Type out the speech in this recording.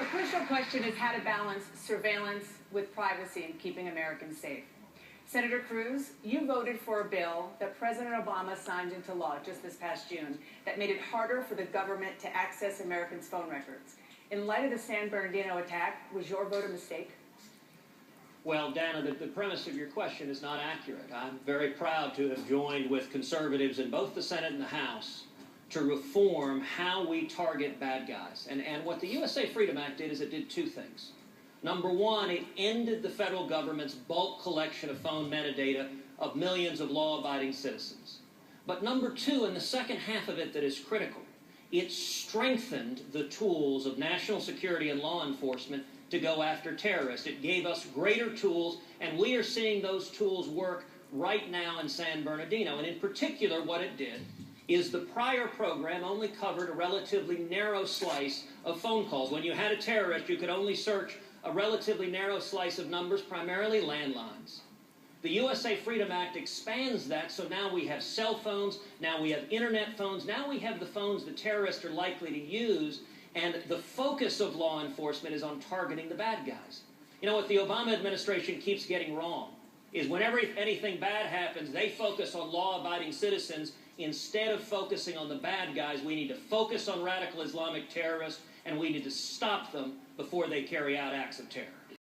A crucial question is how to balance surveillance with privacy and keeping Americans safe. Senator Cruz, you voted for a bill that President Obama signed into law just this past June that made it harder for the government to access Americans' phone records. In light of the San Bernardino attack, was your vote a mistake? Well, Dana, the premise of your question is not accurate. I'm very proud to have joined with conservatives in both the Senate and the House to reform how we target bad guys. And what the USA Freedom Act did is it did two things. Number one, it ended the federal government's bulk collection of phone metadata of millions of law-abiding citizens. But number two, and the second half of it that is critical, it strengthened the tools of national security and law enforcement to go after terrorists. It gave us greater tools, and we are seeing those tools work right now in San Bernardino. And in particular, what it did is the prior program only covered a relatively narrow slice of phone calls. When you had a terrorist, you could only search a relatively narrow slice of numbers, primarily landlines. The USA Freedom Act expands that, so now we have cell phones, now we have internet phones, now we have the phones the terrorists are likely to use, and the focus of law enforcement is on targeting the bad guys. You know, what the Obama administration keeps getting wrong is whenever anything bad happens, they focus on law-abiding citizens instead of focusing on the bad guys. We need to focus on radical Islamic terrorists, and we need to stop them before they carry out acts of terror.